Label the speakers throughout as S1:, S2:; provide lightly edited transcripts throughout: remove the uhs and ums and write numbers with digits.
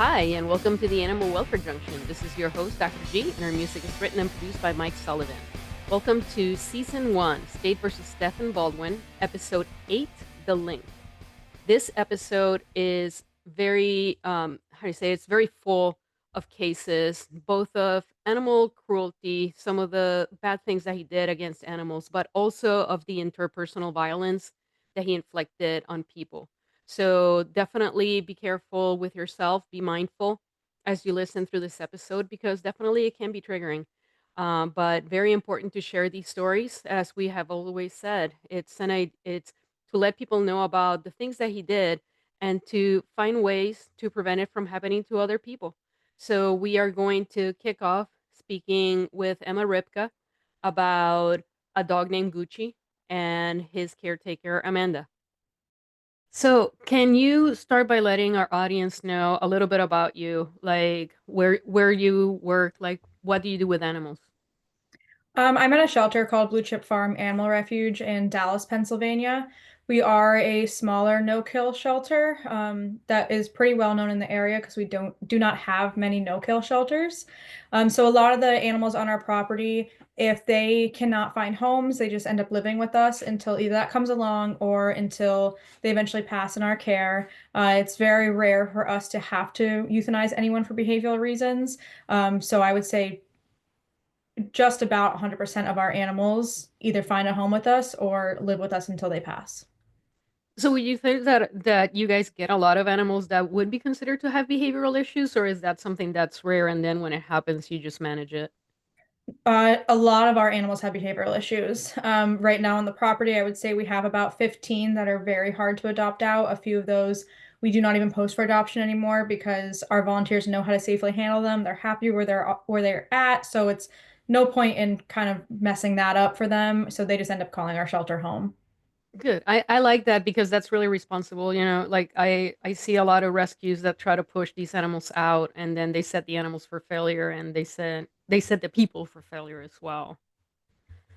S1: Hi, and welcome to the Animal Welfare Junction. This is your host, Dr. G, and our music is written and produced by Mike Sullivan. Welcome to Season 1, State versus Steffen Baldwin, Episode 8, The Link. This episode is very, how do you say, it's very full of cases, both of animal cruelty, some of the bad things that he did against animals, but also of the interpersonal violence that he inflicted on people. So definitely be careful with yourself, be mindful as you listen through this episode, because definitely it can be triggering. But very important to share these stories, as we have always said. It's to let people know about the things that he did and to find ways to prevent it from happening to other people. So we are going to kick off speaking with Emma Ripka about a dog named Gucci and his caretaker, Amanda. So, can you start by letting our audience know a little bit about you, like where you work, like what do you do with animals?
S2: I'm at a shelter called Blue Chip Farm Animal Refuge in Dallas, Pennsylvania. We are a smaller no-kill shelter that is pretty well known in the area because we do not have many no-kill shelters. So a lot of the animals on our property, if they cannot find homes, they just end up living with us until either that comes along or until they eventually pass in our care. It's very rare for us to have to euthanize anyone for behavioral reasons. So I would say just about 100% of our animals either find a home with us or live with us until they pass.
S1: So would you think that you guys get a lot of animals that would be considered to have behavioral issues, or is that something that's rare and then when it happens you just manage it?
S2: A lot of our animals have behavioral issues. Right now on the property, I would say we have about 15 that are very hard to adopt out. A few of those we do not even post for adoption anymore because our volunteers know how to safely handle them. They're happy where they're at, so it's no point in kind of messing that up for them. So they just end up calling our shelter home.
S1: Good. I like that because that's really responsible. Like I see a lot of rescues that try to push these animals out and then they set the animals for failure and they set the people for failure as well.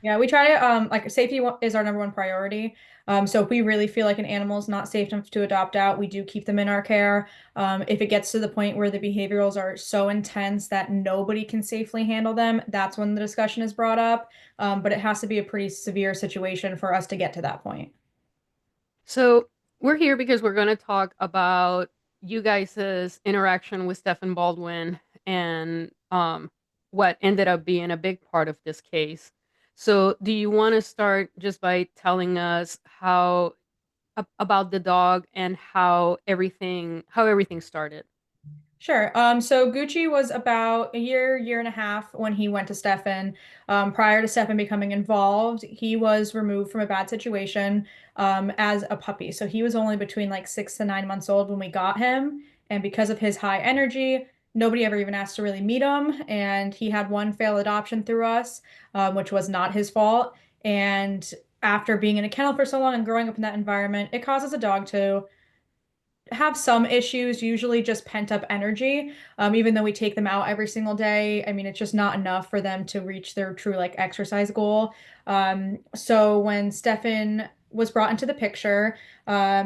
S2: Yeah, we try to like is our number one priority. So if we really feel like an animal is not safe enough to adopt out, we do keep them in our care. If it gets to the point where the behaviorals are so intense that nobody can safely handle them, that's when the discussion is brought up. But it has to be a pretty severe situation for us to get to that point.
S1: So we're here because we're going to talk about you guys' interaction with Stephen Baldwin and what ended up being a big part of this case. So do you want to start just by telling us how about the dog and how everything started?
S2: Sure. So Gucci was about a year and a half when he went to Stefan. Prior to Stefan becoming involved, he was removed from a bad situation as a puppy. So he was only between like 6 to 9 months old when we got him. And because of his high energy, nobody ever even asked to really meet him. And he had one failed adoption through us, which was not his fault. And after being in a kennel for so long and growing up in that environment, it causes a dog to have some issues, usually just pent up energy. Even though we take them out every single day, I mean, it's just not enough for them to reach their true like exercise goal. So when Stefan was brought into the picture,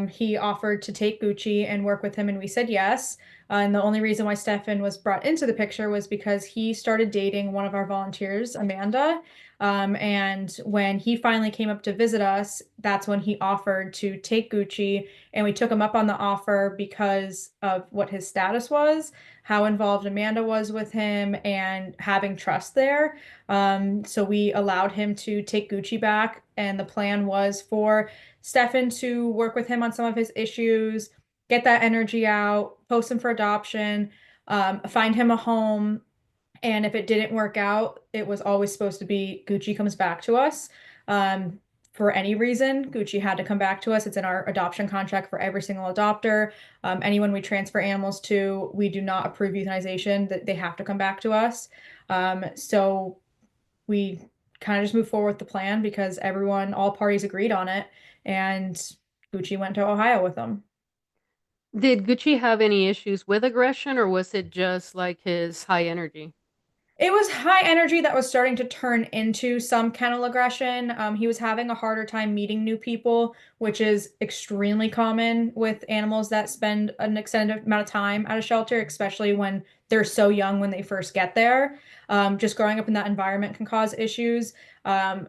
S2: he offered to take Gucci and work with him, and we said yes. And the only reason why Stefan was brought into the picture was because he started dating one of our volunteers, Amanda. And when he finally came up to visit us, that's when he offered to take Gucci, and we took him up on the offer because of what his status was, how involved Amanda was with him, and having trust there. So we allowed him to take Gucci back, and the plan was for Stefan to work with him on some of his issues, get that energy out, post him for adoption, find him a home. And if it didn't work out, it was always supposed to be Gucci comes back to us. Um, for any reason, Gucci had to come back to us. It's in our adoption contract for every single adopter. Anyone we transfer animals to, we do not approve euthanization, that they have to come back to us. So we kind of just move forward with the plan because all parties agreed on it. And Gucci went to Ohio with them.
S1: Did Gucci have any issues with aggression or was it just like his high energy?
S2: It was high energy that was starting to turn into some kennel aggression. He was having a harder time meeting new people, which is extremely common with animals that spend an extended amount of time at a shelter, especially when they're so young when they first get there. Just growing up in that environment can cause issues. Um,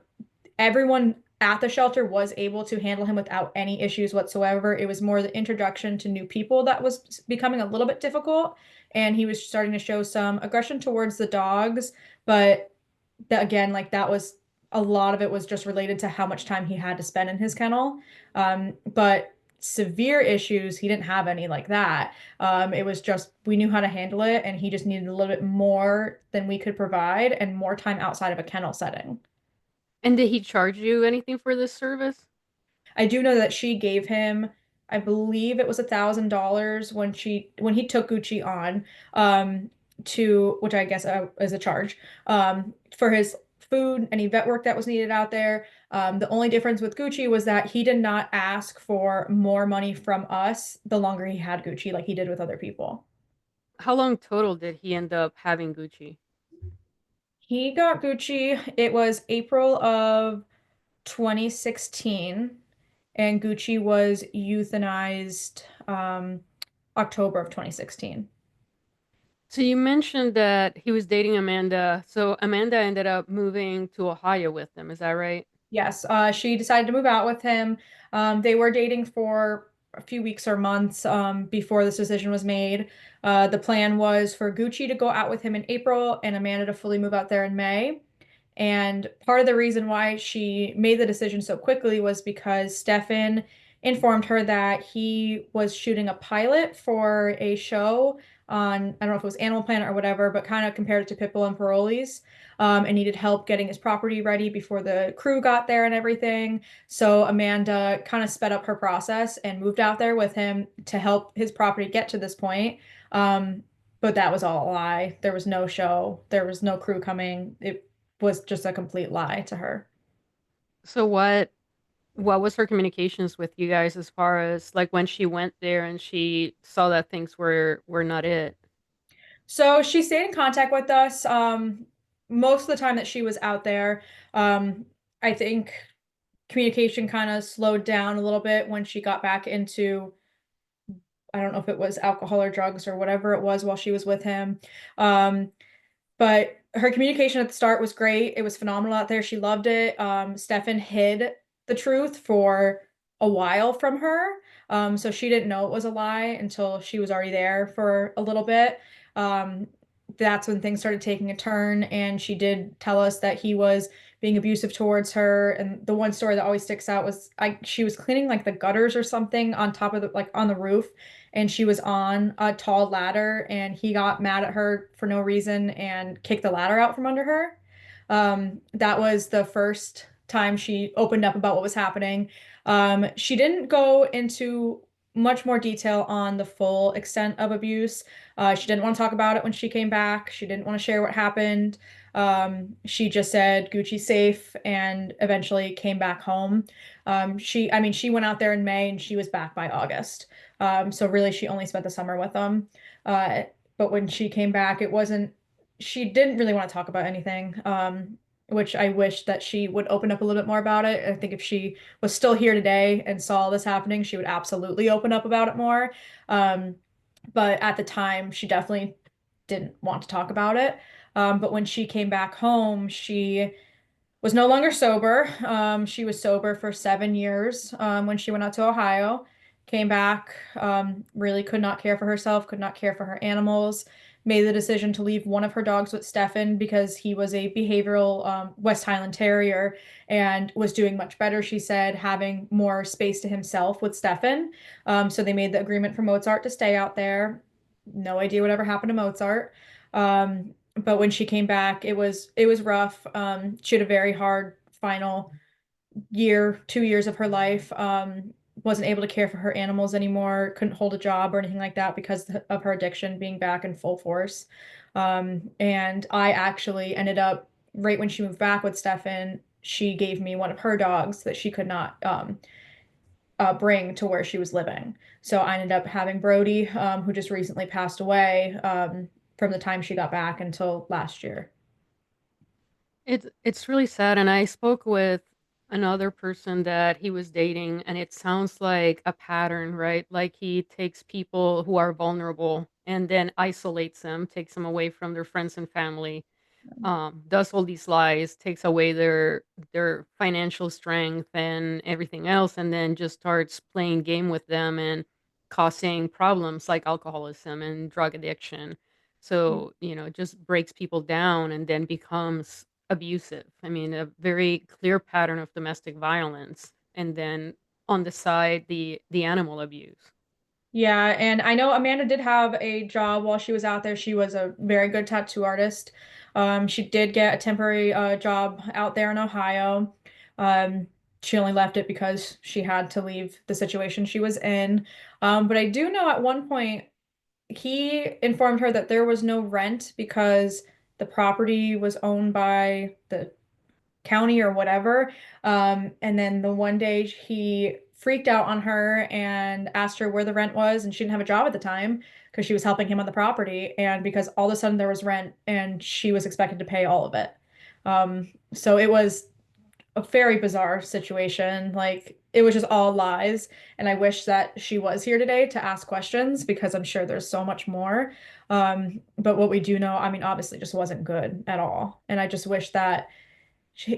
S2: Everyone at the shelter was able to handle him without any issues whatsoever. It was more the introduction to new people that was becoming a little bit difficult, and he was starting to show some aggression towards the dogs, but that again, like that was a lot of it was just related to how much time he had to spend in his kennel. But severe issues, he didn't have any like that. It was just we knew how to handle it, and he just needed a little bit more than we could provide and more time outside of a kennel setting.
S1: And did he charge you anything for this service?
S2: I do know that she gave him, I believe it was $1,000 when he took Gucci on, to which I guess is a charge, for his food, any vet work that was needed out there. The only difference with Gucci was that he did not ask for more money from us the longer he had Gucci, like he did with other people.
S1: How long total did he end up having Gucci?
S2: He got Gucci, it was April of 2016, and Gucci was euthanized October of 2016.
S1: So you mentioned that he was dating Amanda. So Amanda ended up moving to Ohio with him. Is that right?
S2: Yes, she decided to move out with him. They were dating for a few weeks or months before this decision was made. The plan was for Gucci to go out with him in April and Amanda to fully move out there in May. And part of the reason why she made the decision so quickly was because Stefan informed her that he was shooting a pilot for a show on, I don't know if it was Animal Planet or whatever, but kind of compared it to Pitbull and Parolees, and needed help getting his property ready before the crew got there and everything. So Amanda kind of sped up her process and moved out there with him to help his property get to this point. Um, but that was all a lie. There was no show. There was no crew coming. It was just a complete lie to her.
S1: So what was her communications with you guys as far as like when she went there and she saw that things were not it?
S2: So she stayed in contact with us most of the time that she was out there. I think communication kind of slowed down a little bit when she got back into, I don't know if it was alcohol or drugs or whatever it was while she was with him. Um, But her communication at the start was great. It was phenomenal out there. She loved it. Stefan hid the truth for a while from her. So she didn't know it was a lie until she was already there for a little bit. Um, that's when things started taking a turn, and she did tell us that he was being abusive towards her. And the one story that always sticks out was she was cleaning like the gutters or something on top of the like on the roof, and she was on a tall ladder, and he got mad at her for no reason and kicked the ladder out from under her. That was the first time she opened up about what was happening. She didn't go into much more detail on the full extent of abuse. She didn't want to talk about it when she came back. She didn't want to share what happened. She just said Gucci's safe and eventually came back home. I mean, she went out there in May and she was back by August. So really, she only spent the summer with them. Uh, but when she came back, she didn't really want to talk about anything, which I wish that she would open up a little bit more about it. I think if she was still here today and saw this happening, she would absolutely open up about it more. Um, but at the time, she definitely didn't want to talk about it. But when she came back home, she was no longer sober. She was sober for 7 years when she went out to Ohio, came back, really could not care for herself, could not care for her animals, made the decision to leave one of her dogs with Stefan because he was a behavioral West Highland Terrier and was doing much better, she said, having more space to himself with Stefan. So they made the agreement for Mozart to stay out there. No idea whatever happened to Mozart. But when she came back, it was rough. She had a very hard final year, 2 years of her life. Wasn't able to care for her animals anymore, couldn't hold a job or anything like that because of her addiction being back in full force. And I actually ended up right when she moved back with Stefan, she gave me one of her dogs that she could not bring to where she was living. So I ended up having Brody, who just recently passed away from the time she got back until last year.
S1: It's really sad, and I spoke with another person that he was dating, and it sounds like a pattern, right? Like he takes people who are vulnerable and then isolates them, takes them away from their friends and family, does all these lies, takes away their financial strength and everything else, and then just starts playing game with them and causing problems like alcoholism and drug addiction. So, it just breaks people down and then becomes abusive. I mean, a very clear pattern of domestic violence. And then on the side, the animal abuse.
S2: Yeah, and I know Amanda did have a job while she was out there. She was a very good tattoo artist. She did get a temporary job out there in Ohio. Um, she only left it because she had to leave the situation she was in. But I do know at one point he informed her that there was no rent because the property was owned by the county or whatever. And then the one day he freaked out on her and asked her where the rent was, and she didn't have a job at the time because she was helping him on the property, and because all of a sudden there was rent and she was expected to pay all of it. So it was a very bizarre situation. Like it was just all lies. And I wish that she was here today to ask questions because I'm sure there's so much more. But what we do know, I mean, obviously just wasn't good at all. And I just wish that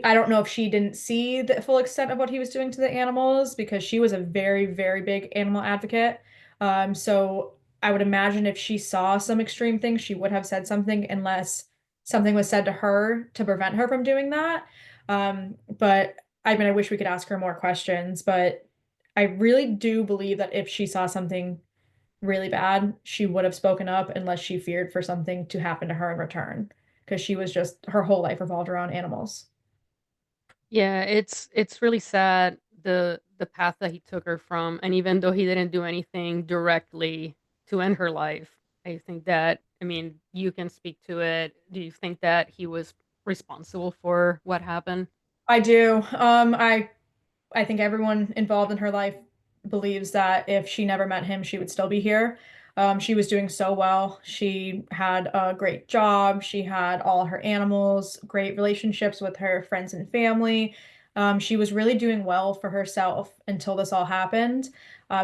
S2: I don't know if she didn't see the full extent of what he was doing to the animals because she was a very, very big animal advocate. So I would imagine if she saw some extreme things, she would have said something unless something was said to her to prevent her from doing that. But I mean, I wish we could ask her more questions, but I really do believe that if she saw something really bad, she would have spoken up unless she feared for something to happen to her in return because she was just her whole life revolved around animals.
S1: Yeah, it's really sad the path that he took her from, and even though he didn't do anything directly to end her life, I think that, I mean, you can speak to it. Do you think that he was responsible for what happened?
S2: I do. I think everyone involved in her life believes that if she never met him, she would still be here. She was doing so well. She had a great job. She had all her animals, great relationships with her friends and family. She was really doing well for herself until this all happened.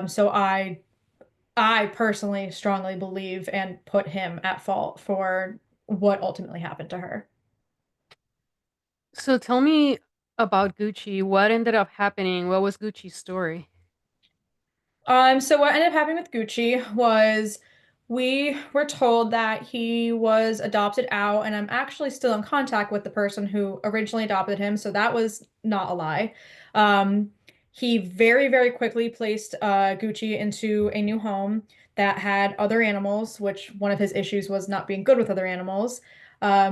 S2: So I personally strongly believe and put him at fault for what ultimately happened to her.
S1: So tell me about Gucci. What ended up happening? What was Gucci's story?
S2: So what ended up happening with Gucci was we were told that he was adopted out, and I'm actually still in contact with the person who originally adopted him, so that was not a lie. Um, he very, very quickly placed Gucci into a new home that had other animals, which one of his issues was not being good with other animals,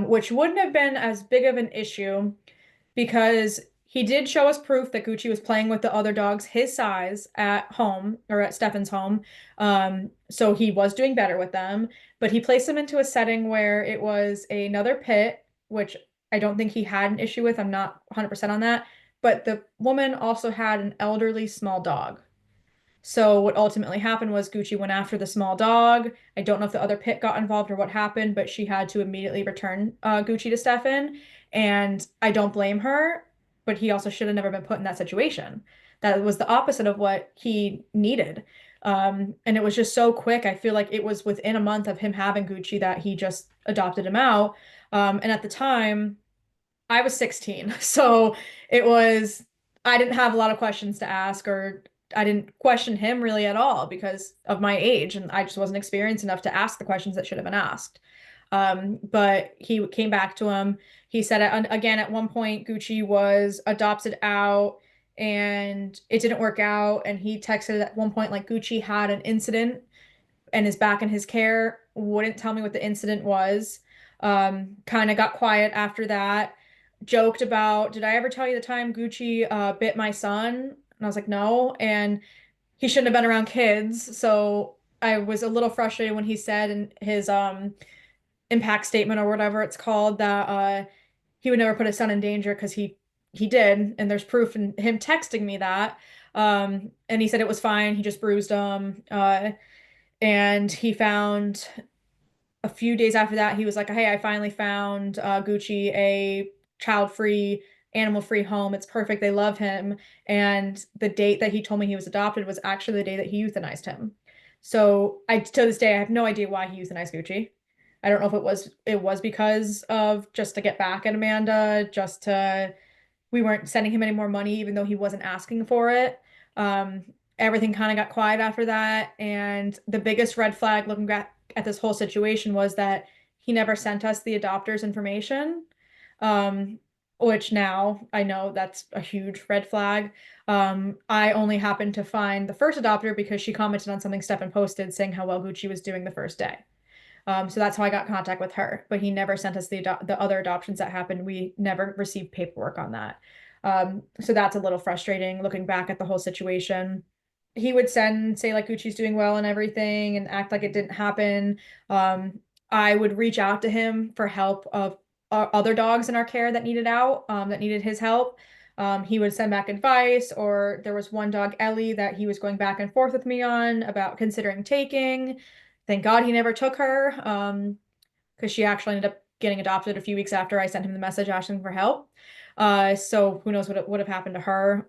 S2: which wouldn't have been as big of an issue because he did show us proof that Gucci was playing with the other dogs his size at home or at Steffen's home. So he was doing better with them, but he placed them into a setting where it was another pit, which I don't think he had an issue with. I'm not 100% on that. But the woman also had an elderly small dog. So what ultimately happened was Gucci went after the small dog. I don't know if the other pit got involved or what happened, but she had to immediately return Gucci to Stefan. And I don't blame her, but he also should have never been put in that situation. That was the opposite of what he needed. And it was just so quick. I feel like it was within a month of him having Gucci that he just adopted him out. And at the time, I was 16. So it was, I didn't have a lot of questions to ask, or I didn't question him really at all because of my age. And I just wasn't experienced enough to ask the questions that should have been asked. But he came back to him. He said again at one point, Gucci was adopted out and it didn't work out. And he texted at one point, like, Gucci had an incident and is back in his care. Wouldn't tell me what the incident was. Kind of got quiet after that. Joked about, did I ever tell you the time Gucci bit my son? And I was like, no. And he shouldn't have been around kids. So I was a little frustrated when he said in his impact statement or whatever it's called that he would never put his son in danger because he did, and there's proof in him texting me that. And he said it was fine. He just bruised him. And he found a few days after that, he was like, "Hey, I finally found Gucci a child-free, animal-free home. It's perfect. They love him. And the date that he told me he was adopted was actually the day that he euthanized him. So I to this day I have no idea why he euthanized Gucci. I don't know if it was because of just to get back at Amanda, just to we weren't sending him any more money, even though he wasn't asking for it. Um, Everything kind of got quiet after that. And the biggest red flag looking back at this whole situation was that he never sent us the adopter's information, um, which now I know that's a huge red flag. I only happened to find the first adopter because she commented on something Stefan posted saying how well Gucci was doing the first day. So that's how I got contact with her. But he never sent us the other adoptions that happened. We never received paperwork on that. So that's a little frustrating looking back at the whole situation. He would say like Gucci's doing well and everything and act like it didn't happen. I would reach out to him for help of other dogs in our care that needed that needed his help. He would send back advice, or there was one dog, Ellie, that he was going back and forth with me on about considering taking. Thank God he never took her, because she actually ended up getting adopted a few weeks after I sent him the message asking for help. So who knows what would have happened to her.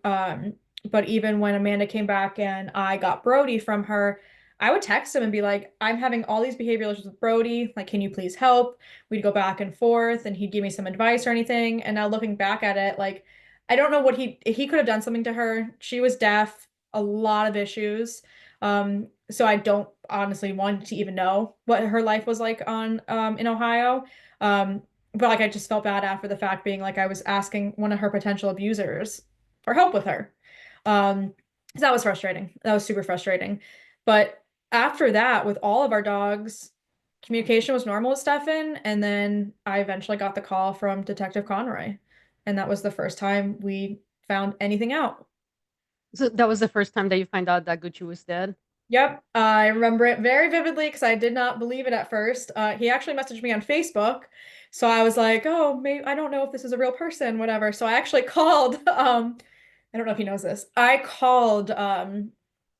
S2: But even when Amanda came back and I got Brody from her, I would text him and be like, I'm having all these behavioral issues with Brody. Like, can you please help? We'd go back and forth and he'd give me some advice or anything. And now looking back at it, like, I don't know what he could have done something to her. She was deaf, a lot of issues. So I don't honestly want to even know what her life was like on in Ohio. But like I just felt bad after the fact, being like I was asking one of her potential abusers for help with her. So that was frustrating. That was super frustrating. But after that, with all of our dogs, communication was normal with Stefan, and then I eventually got the call from Detective Conroy, and that was the first time we found anything out.
S1: So that was the first time that you find out that Gucci was dead?
S2: Yep, I remember it very vividly because I did not believe it at first. He actually messaged me on Facebook, so I was like, "Oh, maybe I don't know if this is a real person, whatever." So I actually called. I don't know if he knows this. I called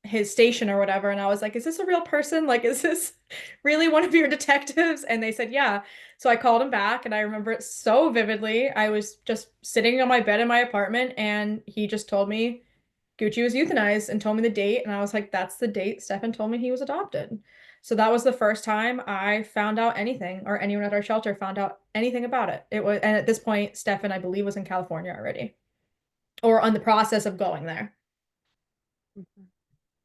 S2: his station or whatever, and I was like, "Is this a real person? Like, is this really one of your detectives?" And they said, "Yeah." So I called him back, and I remember it so vividly. I was just sitting on my bed in my apartment, and he just told me Gucci was euthanized and told me the date, and I was like, that's the date Stefan told me he was adopted. So that was the first time I found out anything, or anyone at our shelter found out anything about it. It was, and at this point, Stefan, I believe, was in California already, or on the process of going there.
S1: Mhm.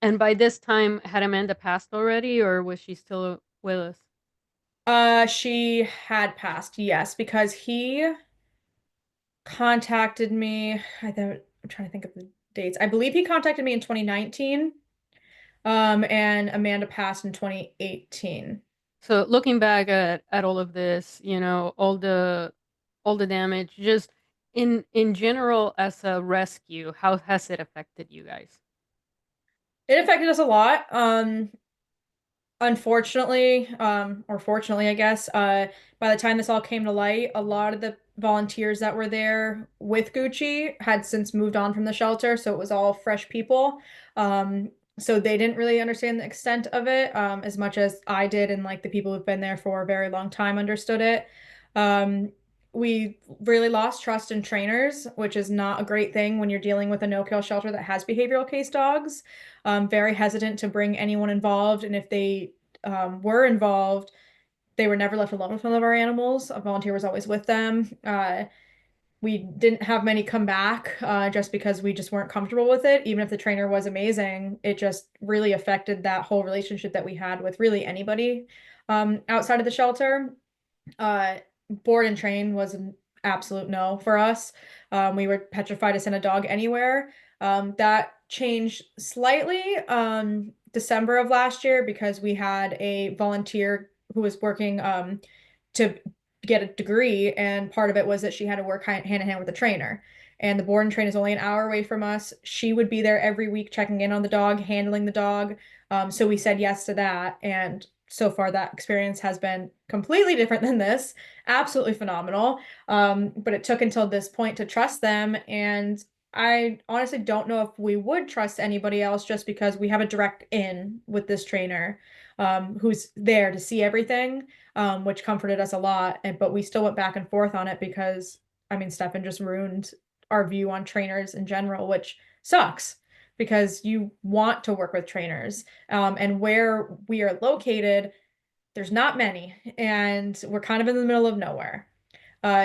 S1: And by this time, had Amanda passed already, or was she still with us?
S2: She had passed, yes, because he contacted me. I'm trying to think of the dates. I believe he contacted me in 2019, and Amanda passed in 2018.
S1: So looking back at all of this, all the damage, just in general as a rescue, how has it affected you guys?
S2: It affected us a lot. Unfortunately, or fortunately, I guess, by the time this all came to light, a lot of the volunteers that were there with Gucci had since moved on from the shelter, so it was all fresh people. Um, so they didn't really understand the extent of it, as much as I did, and like the people who've been there for a very long time understood it. Um, we really lost trust in trainers, which is not a great thing when you're dealing with a no-kill shelter that has behavioral case dogs. Very hesitant to bring anyone involved, and if they were involved, they were never left alone with one of our animals. A volunteer was always with them. We didn't have many come back, just because we just weren't comfortable with it. Even if the trainer was amazing, it just really affected that whole relationship that we had with really anybody outside of the shelter. Uh, Board and train was an absolute no for us. We were petrified to send a dog anywhere. That changed slightly December of last year because we had a volunteer who was working to get a degree, and part of it was that she had to work hand in hand with the trainer. And the board and train is only an hour away from us. She would be there every week checking in on the dog, handling the dog. So we said yes to that. And so far, that experience has been completely different than this. Absolutely phenomenal. But it took until this point to trust them. And I honestly don't know if we would trust anybody else, just because we have a direct in with this trainer, who's there to see everything, which comforted us a lot. But we still went back and forth on it because I mean, Stefan just ruined our view on trainers in general, which sucks because you want to work with trainers. And where we are located, there's not many, and we're kind of in the middle of nowhere.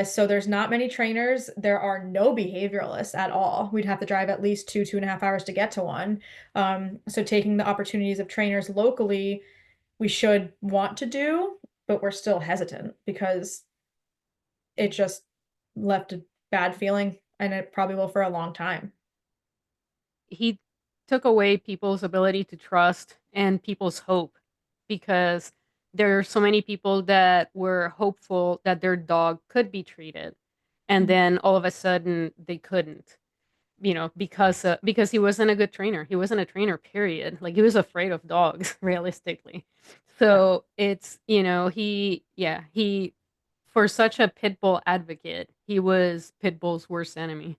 S2: So there's not many trainers. There are no behavioralists at all. We'd have to drive at least 2.5 hours to get to one. So taking the opportunities of trainers locally, we should want to do, but we're still hesitant because it just left a bad feeling, and it probably will for a long time.
S1: He took away people's ability to trust and people's hope because there are so many people that were hopeful that their dog could be treated, and then all of a sudden they couldn't, because he wasn't a good trainer. He wasn't a trainer, period. Like, he was afraid of dogs, realistically.
S2: Yeah,
S1: So it's, he for such a pit bull advocate, he was pit bull's worst enemy.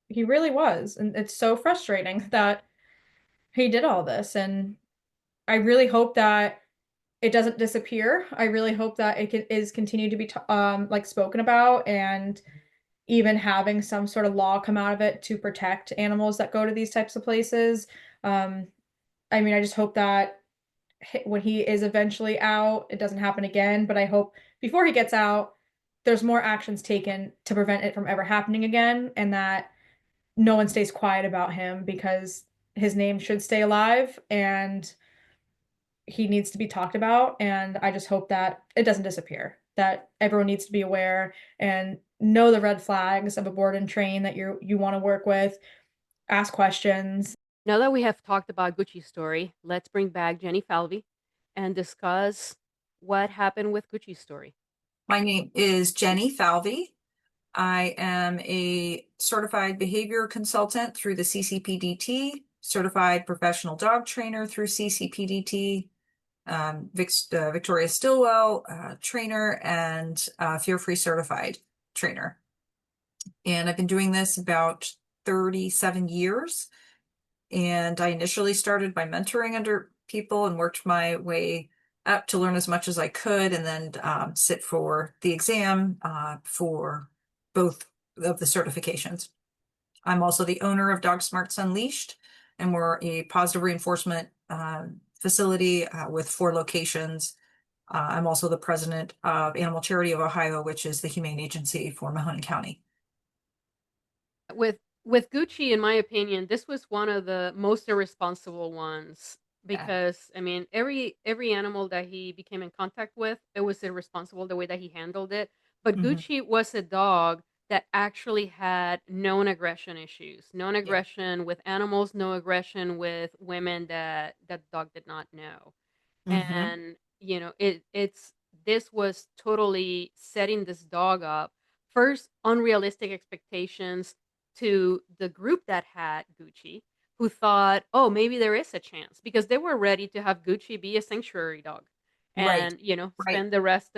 S2: he really was. And it's so frustrating that he did all this. And I really hope that it doesn't disappear. I really hope that is continued to be like spoken about, and even having some sort of law come out of it to protect animals that go to these types of places. Um, I mean, I just hope that when he is eventually out, it doesn't happen again. But I hope before he gets out, there's more actions taken to prevent it from ever happening again, and that no one stays quiet about him because his name should stay alive and he needs to be talked about. And I just hope that it doesn't disappear, that everyone needs to be aware and know the red flags of a board and train that you want to work with, ask questions.
S1: Now that we have talked about Gucci's story, let's bring back Jenny Falvey and discuss what happened with Gucci's story.
S3: My name is Jenny Falvey. I am a certified behavior consultant through the CCPDT, certified professional dog trainer through CCPDT, Victoria Stillwell trainer, and Fear Free certified trainer. And I've been doing this about 37 years. And I initially started by mentoring under people and worked my way up to learn as much as I could, and then sit for the exam for both of the certifications. I'm also the owner of Dog Smarts Unleashed, and we're a positive reinforcement facility with 4 locations. I'm also the president of Animal Charity of Ohio, which is the humane agency for Mahoning County.
S1: With Gucci, in my opinion, this was one of the most irresponsible ones
S3: Yeah.
S1: because, I mean, every animal that he became in contact with, it was irresponsible the way that he handled it. But
S3: Mhm.
S1: Gucci was a dog that actually had known aggression issues, known
S3: Yeah.
S1: aggression with animals, no aggression with women that dog did not know.
S3: Hmm.
S1: And it's this was totally setting this dog up, first, unrealistic expectations to the group that had Gucci, who thought, oh, maybe there is a chance, because they were ready to have Gucci be a sanctuary dog
S3: Right.
S1: and
S3: Right.
S1: spend the rest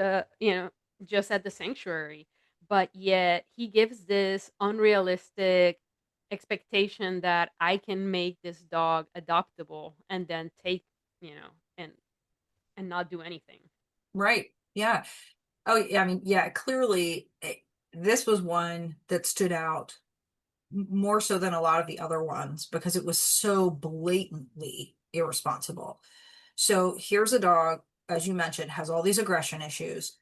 S1: just at the sanctuary. But yet he gives this unrealistic expectation that I can make this dog adoptable and then take, and not do anything.
S3: Right. Yeah. Oh, yeah. I mean, yeah, clearly this was one that stood out more so than a lot of the other ones because it was so blatantly irresponsible. So here's a dog, as you mentioned, has all these aggression issues,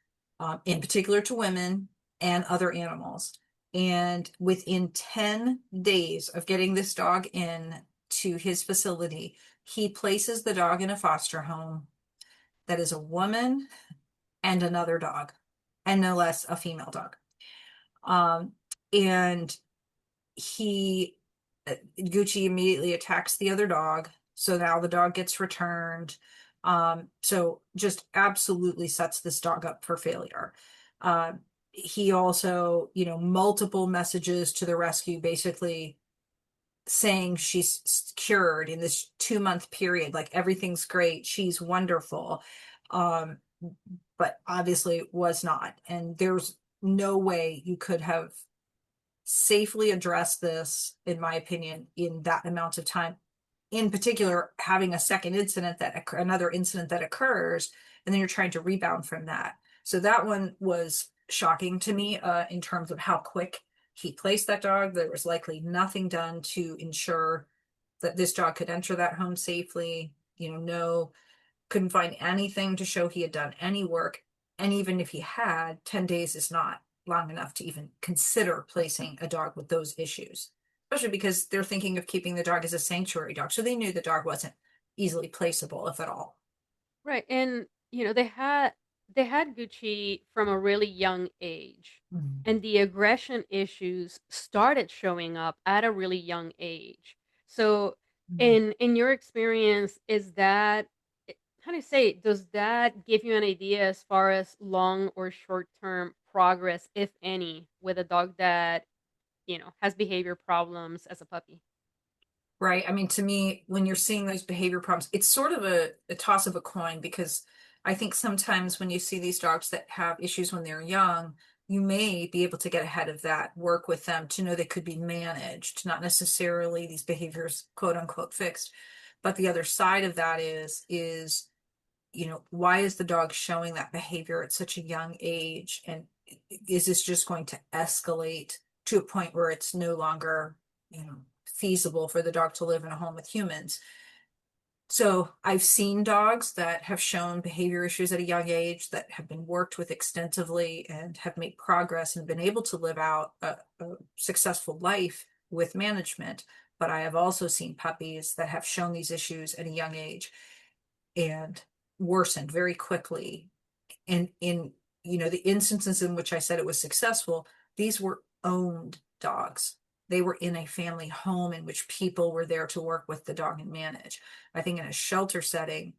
S3: in particular to women and other animals. And within 10 days of getting this dog in to his facility, he places the dog in a foster home that is a woman and another dog, and no less a female dog. Um, and he, Gucci immediately attacks the other dog. So now the dog gets returned. So just absolutely sets this dog up for failure. He also, multiple messages to the rescue, basically saying she's cured in this 2-month period, like everything's great, she's wonderful. Um, but obviously was not. And there's no way you could have safely addressed this, in my opinion, in that amount of time. In particular, having a second incident another incident that occurs, and then you're trying to rebound from that. So that one was shocking to me in terms of how quick he placed that dog. There was likely nothing done to ensure that this dog could enter that home safely. No, couldn't find anything to show he had done any work. And even if he had, 10 days is not long enough to even consider placing a dog with those issues, especially because they're thinking of keeping the dog as a sanctuary dog. So they knew the dog wasn't easily placeable, if at all.
S1: Right. And they had Gucci from a really young age.
S3: Mhm.
S1: And the aggression issues started showing up at a really young age. So
S3: Mhm.
S1: in your experience, is that how do you say, does that give you an idea as far as long or short term progress, if any, with a dog that, has behavior problems as a puppy?
S3: Right. I mean, to me, when you're seeing those behavior problems, it's sort of a toss of a coin because I think sometimes when you see these dogs that have issues when they're young, you may be able to get ahead of that, work with them to know they could be managed, not necessarily these behaviors, quote unquote, fixed. But the other side of that is, why is the dog showing that behavior at such a young age? And is this just going to escalate to a point where it's no longer, feasible for the dog to live in a home with humans? So I've seen dogs that have shown behavior issues at a young age that have been worked with extensively and have made progress and been able to live out a successful life with management. But I have also seen puppies that have shown these issues at a young age and worsened very quickly. And in the instances in which I said it was successful, these were owned dogs. They were in a family home in which people were there to work with the dog and manage. I think in a shelter setting,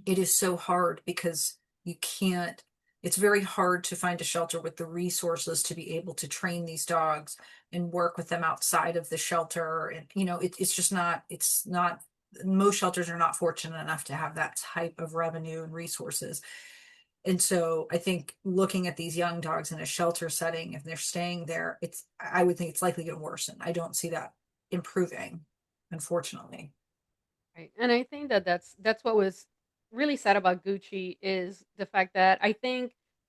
S3: it is so hard because you can't, it's very hard to find a shelter with the resources to be able to train these dogs and work with them outside of the shelter. And, it's just not, it's not, most shelters are not fortunate enough to have that type of revenue and resources. And so I think looking at these young dogs in a shelter setting, if they're staying there, I would think it's likely going to worsen. I don't see that improving, unfortunately.
S1: Right. And I think that that's what was really sad about Gucci is the fact that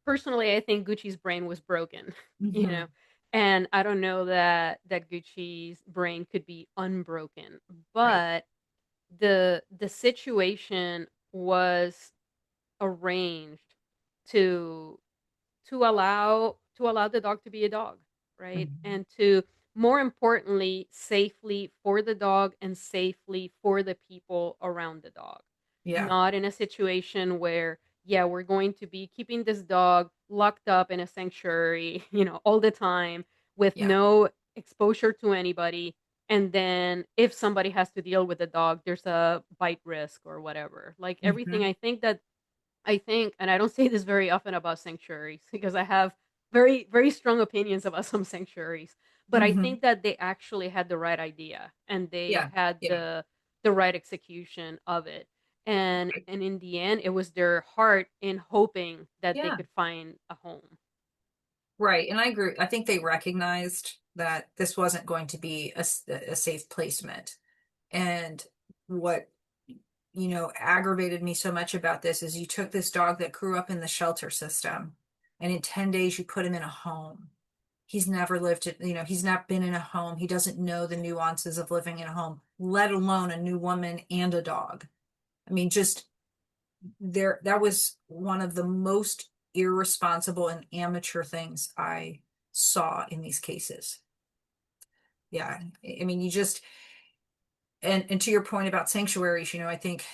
S1: personally I think Gucci's brain was broken, you
S3: Hmm.
S1: know. And I don't know that Gucci's brain could be unbroken,
S3: Right.
S1: but the situation was arranged to to allow the dog to be a dog, right?
S3: Mhm.
S1: And to, more importantly, safely for the dog and safely for the people around the dog.
S3: Yeah.
S1: Not in a situation where, yeah, we're going to be keeping this dog locked up in a sanctuary, all the time with
S3: Yeah.
S1: no exposure to anybody. And then if somebody has to deal with the dog, there's a bite risk or whatever. Like everything,
S3: Hmm.
S1: I think, and I don't say this very often about sanctuaries because I have very, very strong opinions about some sanctuaries, but I
S3: Hmm.
S1: think that they actually had the right idea and they
S3: Yeah.
S1: had
S3: Yeah.
S1: the right execution of it. And in the end, it was their heart in hoping that they
S3: Yeah.
S1: could find a home.
S3: Right. And I agree. I think they recognized that this wasn't going to be a safe placement. And what, aggravated me so much about this is you took this dog that grew up in the shelter system and in 10 days you put him in a home. He's never lived it, he's not been in a home. He doesn't know the nuances of living in a home, let alone a new woman and a dog. I mean, just that was one of the most irresponsible and amateur things I saw in these cases. Yeah. I mean, you just, and to your point about sanctuaries, I think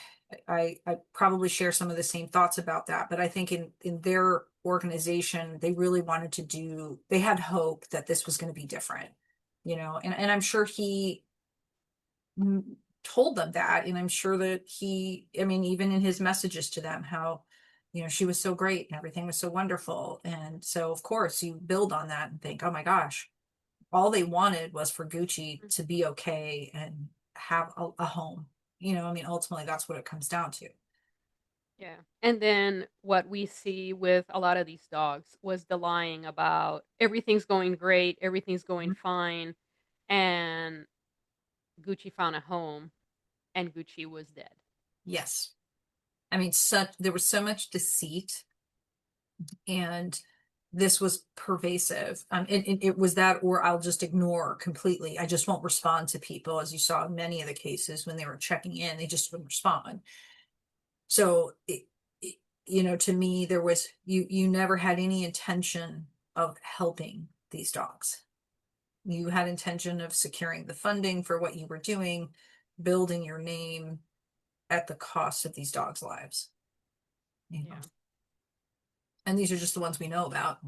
S3: I probably share some of the same thoughts about that, but I think in their organization, they really wanted to they had hope that this was going to be different, and I'm sure he mm, told them that, and I'm sure that I mean, even in his messages to them, how, she was so great and everything was so wonderful. And so, of course, you build on that and think, oh my gosh, all they wanted was for Gucci
S1: Mhm.
S3: to be okay and have a home. I mean, ultimately, that's what it comes down to.
S1: Yeah. And then what we see with a lot of these dogs was the lying about everything's going great, everything's going
S3: Mhm.
S1: fine, and Gucci found a home and Gucci was dead.
S3: Yes. I mean, there was so much deceit and this was pervasive. It was that, or I'll just ignore completely. I just won't respond to people, as you saw in many of the cases when they were checking in, they just wouldn't respond. So, to me, there was, you never had any intention of helping these dogs. You had intention of securing the funding for what you were doing, building your name at the cost of these dogs' lives.
S1: Yeah.
S3: And these are just the ones we know about.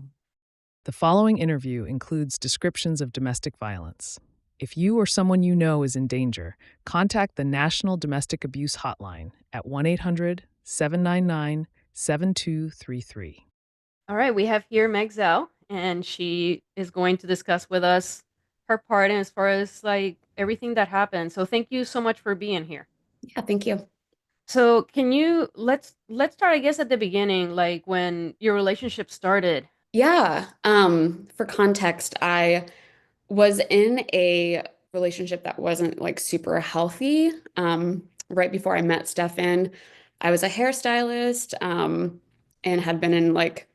S4: The following interview includes descriptions of domestic violence. If you or someone you know is in danger, contact the National Domestic Abuse Hotline at 1-800-799-7233.
S1: All right, we have here Meg Zell, and she is going to discuss with us her part and as far as like everything that happened. So thank you so much for being here.
S5: Yeah, thank you.
S1: So can you let's start, I guess, at the beginning, like when your relationship started.
S5: Yeah. For context, I was in a relationship that wasn't like super healthy. Right before I met Stefan, I was a hairstylist, and had been in like,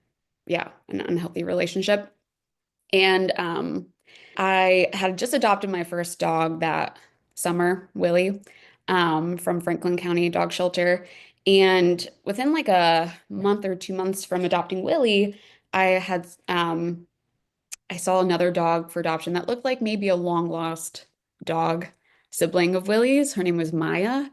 S5: yeah, an unhealthy relationship. And I had just adopted my first dog that summer, Willie, from Franklin County Dog Shelter. And within like a month or 2 months from adopting Willie, I had I saw another dog for adoption that looked like maybe a long lost dog sibling of Willie's. Her name was Maya.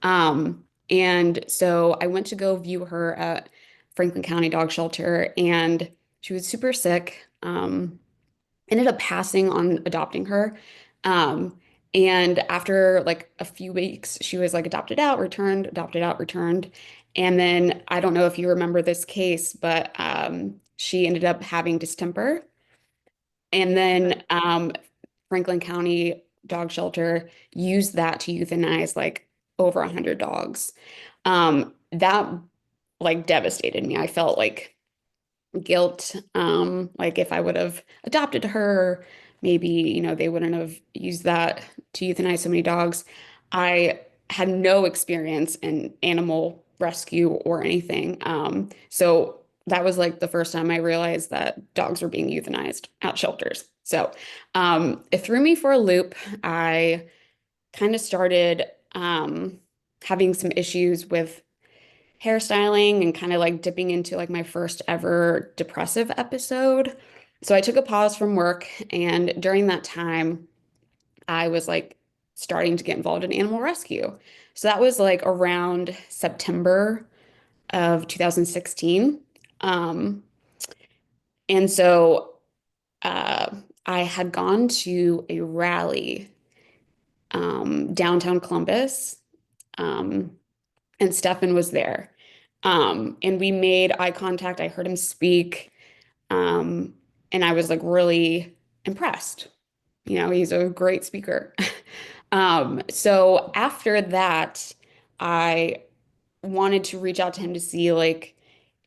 S5: And so I went to go view her at Franklin County Dog Shelter, and she was super sick. Ended up passing on adopting her. Um, and after like a few weeks, she was like adopted out, returned, adopted out, returned. And then I don't know if you remember this case, but she ended up having distemper. And then Franklin County Dog Shelter used that to euthanize like over 100 dogs. That like devastated me. I felt like guilt. Like if I would have adopted her, maybe, they wouldn't have used that to euthanize so many dogs. I had no experience in animal rescue or anything. So that was like the first time I realized that dogs were being euthanized at shelters. So it threw me for a loop. I kind of started having some issues with hairstyling and kind of like dipping into like my first ever depressive episode. So I took a pause from work, and during that time, I was like starting to get involved in animal rescue. So that was like around September of 2016. Um, and so uh, I had gone to a rally downtown Columbus. Um, and Stefan was there. And we made eye contact. I heard him speak. Um, and I was like really impressed. He's a great speaker. So after that, I wanted to reach out to him to see like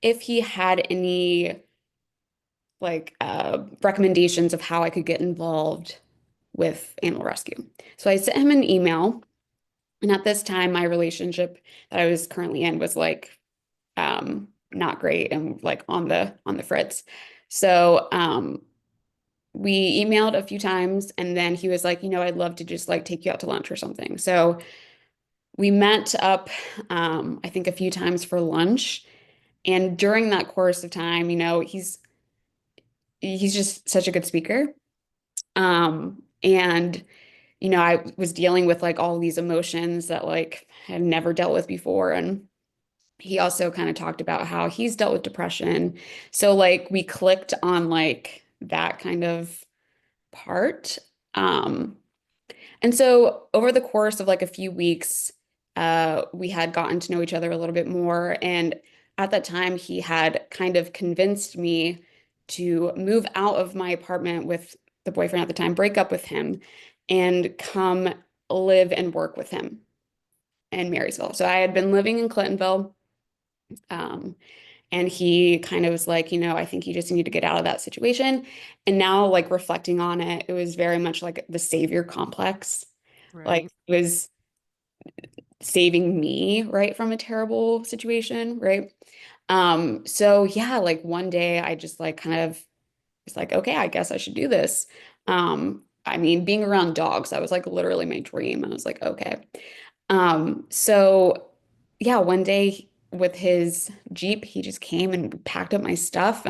S5: if he had any like recommendations of how I could get involved with animal rescue. So I sent him an email. And at this time, my relationship that I was currently in was like not great and like on the fritz. So we emailed a few times, and then he was like, I'd love to just like take you out to lunch or something. So we met up, I think a few times for lunch. And during that course of time, he's just such a good speaker. And I was dealing with like all these emotions that like I had never dealt with before. And he also kind of talked about how he's dealt with depression. So like we clicked on like that kind of part. And so over the course of like a few weeks, we had gotten to know each other a little bit more. And at that time, he had kind of convinced me to move out of my apartment with the boyfriend at the time, break up with him, and come live and work with him in Marysville. So I had been living in Clintonville. And he kind of was like, I think you just need to get out of that situation. And now, like reflecting on it, it was very much like the savior complex. Like
S1: Right.
S5: it was saving me, right, from a terrible situation, right? So yeah, like one day I just like kind of was like, okay, I guess I should do this. I mean, being around dogs, that was like literally my dream. I was like, okay. So yeah, one day with his Jeep, he just came and packed up my stuff.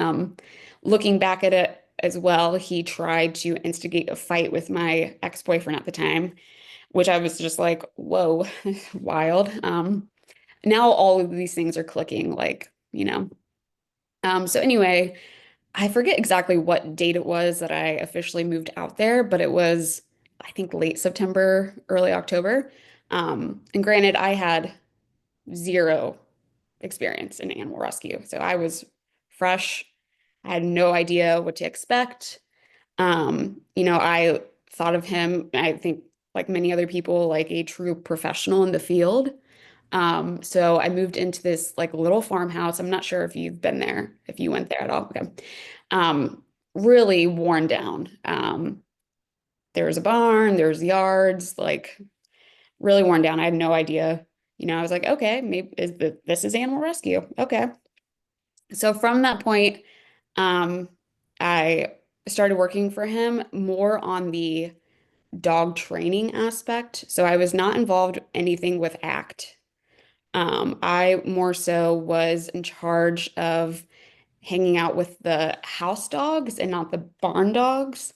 S5: Looking back at it as well, he tried to instigate a fight with my ex-boyfriend at the time, which I was just like, whoa, wild. Now all of these things are clicking, like. So anyway, I forget exactly what date it was that I officially moved out there, but it was, I think, late September, early October. And granted, I had zero experience in animal rescue. So I was fresh. I had no idea what to expect. I thought of him, I think, like many other people, like a true professional in the field. So I moved into this like little farmhouse. I'm not sure if you've been there, if you went there at all. Okay. Um, really worn down. There was a barn, there was yards, like really worn down. I had no idea. I was like, okay, maybe this is animal rescue. Okay. So from that point, um, I started working for him more on the dog training aspect. So I was not involved anything with ACT. I more so was in charge of hanging out with the house dogs and not the barn dogs.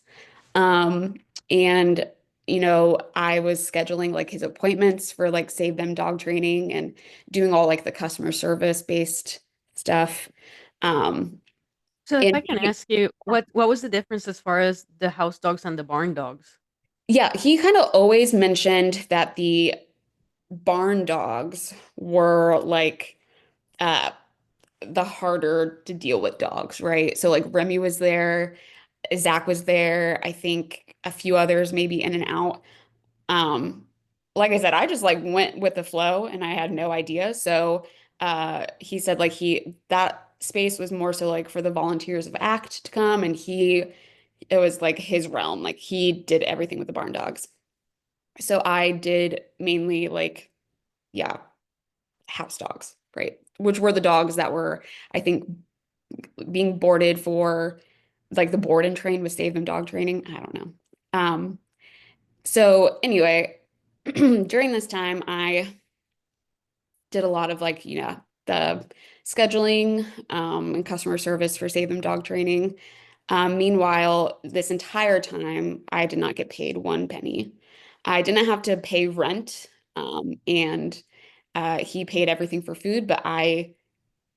S5: Um, and I was scheduling like his appointments for like Save Them dog training and doing all like the customer service based stuff. Um,
S1: So if
S5: and
S1: I can ask you, what was the difference as far as the house dogs and the barn dogs?
S5: yeah, he kind of always mentioned that the barn dogs were like uh the harder to deal with dogs, right? So like Remy was there, Zach was there, I think a few others maybe in and out. Um, like I said, I just like went with the flow and I had no idea. So he said like that space was more so like for the volunteers of ACT to come and it was like his realm. Like he did everything with the barn dogs. So I did mainly like, yeah, house dogs, right? Which were the dogs that were, I think, being boarded for like the board and train with Save Them dog training. I don't know. So anyway, during this time, I did a lot of like, the scheduling and customer service for Save Them dog training. Meanwhile, this entire time, I did not get paid one penny. I didn't have to pay rent, and he paid everything for food, but I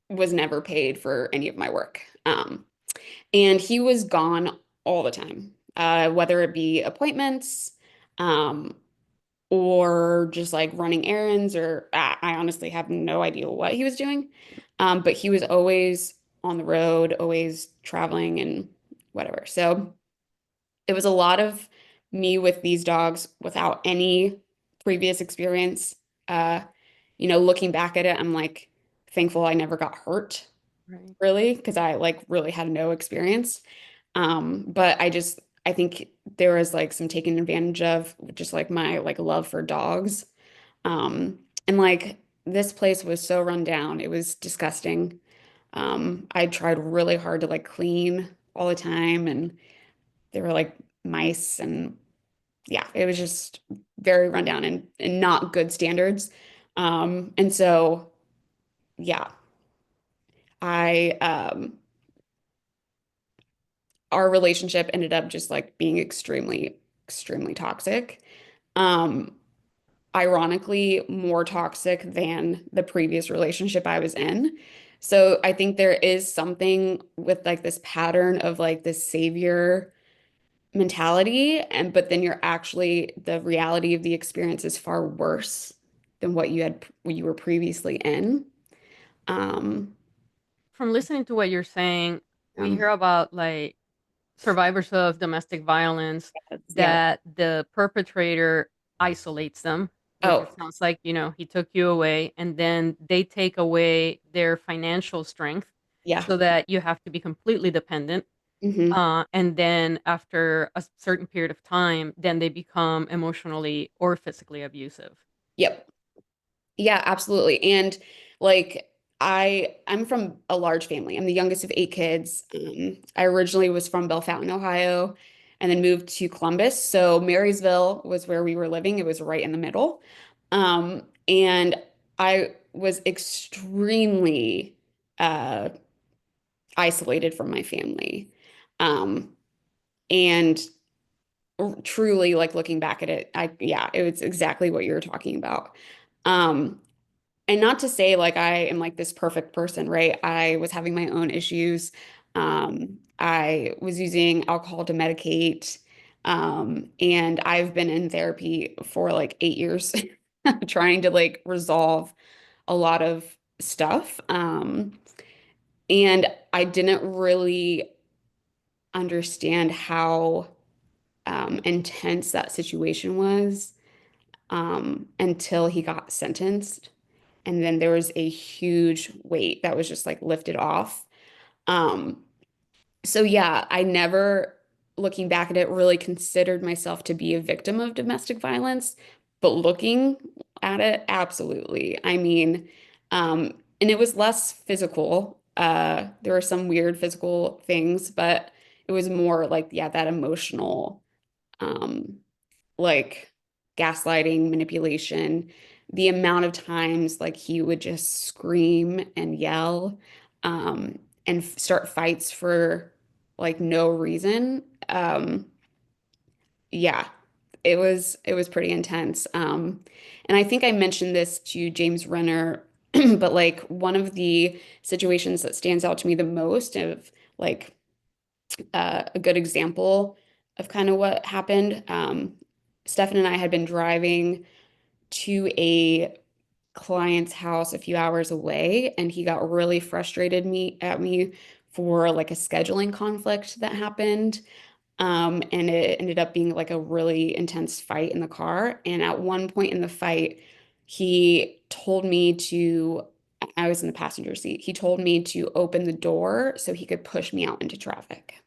S5: was never paid for any of my work. And he was gone all the time, whether it be appointments, um, or just like running errands, or I honestly have no idea what he was doing. But he was always on the road, always traveling and whatever. So it was a lot of me with these dogs without any previous experience. Uh, looking back at it, I'm like thankful I never got hurt,
S1: Right.
S5: really, because I like really had no experience. But I think there was like some taking advantage of just like my like love for dogs. And like this place was so run down. It was disgusting. I tried really hard to like clean all the time and there were like mice and yeah, it was just very run down and not good standards. And so yeah, I our relationship ended up just like being extremely, extremely toxic. Um, Ironically, more toxic than the previous relationship I was in. So I think there is something with like this pattern of like this savior mentality, and but then you're actually the reality of the experience is far worse than what you were previously in. Um,
S1: From listening to what you're saying, we
S5: um,
S1: hear about like survivors of domestic violence
S5: yeah.
S1: that the perpetrator isolates them, which it
S5: Oh,
S1: sounds like, he took you away, and then they take away their financial strength
S5: yeah.
S1: so that you have to be completely dependent.
S5: Hmm.
S1: And then after a certain period of time, then they become emotionally or physically abusive.
S5: Yep. Yeah, absolutely. And like I'm from a large family. I'm the youngest of 8 kids. I originally was from Bellefontaine, Ohio, and then moved to Columbus. So Marysville was where we were living. It was right in the middle. And I was extremely uh, isolated from my family. Um, and truly, like looking back at it, yeah, it was exactly what you were talking about. Um, and not to say like I am like this perfect person, right? I was having my own issues. I was using alcohol to medicate. And I've been in therapy for like 8 years, trying to like resolve a lot of stuff. And I didn't really understand how intense that situation was until he got sentenced. And then there was a huge weight that was just like lifted off. Um, so yeah, I never, looking back at it, really considered myself to be a victim of domestic violence, but looking at it, absolutely. I mean, and it was less physical. There were some weird physical things, but it was more like, yeah, that emotional, um, like gaslighting, manipulation, the amount of times like he would just scream and yell, and start fights for like no reason. Yeah, it was pretty intense. And I think I mentioned this to James Renner, but like one of the situations that stands out to me the most of like a good example of kind of what happened. Stefan and I had been driving to a client's house a few hours away, and he got really frustrated at me for like a scheduling conflict that happened. And it ended up being like a really intense fight in the car. And at one point in the fight, he told me to, I was in the passenger seat. He told me to open the door so he could push me out into traffic.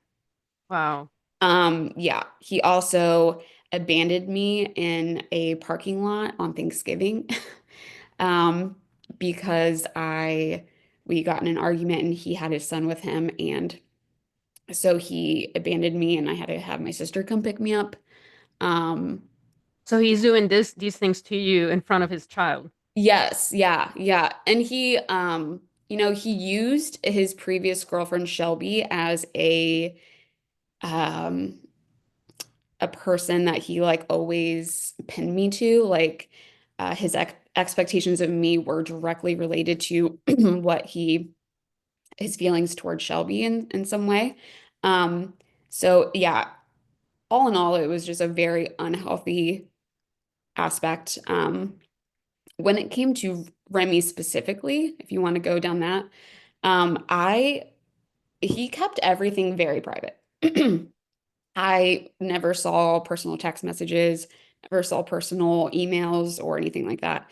S1: Wow.
S5: Yeah, he also abandoned me in a parking lot on Thanksgiving, um, because we got in an argument and he had his son with him, and so he abandoned me and I had to have my sister come pick me up. Um,
S1: So he's doing these things to you in front of his child.
S5: yes, yeah, yeah. And he used his previous girlfriend Shelby as um a person that he like always pinned me to. Like his expectations of me were directly related to what his feelings towards Shelby in some way. Um, so yeah, all in all, it was just a very unhealthy aspect. When it came to Remy specifically, if you want to go down that, I he kept everything very private. I never saw personal text messages, never saw personal emails or anything like that.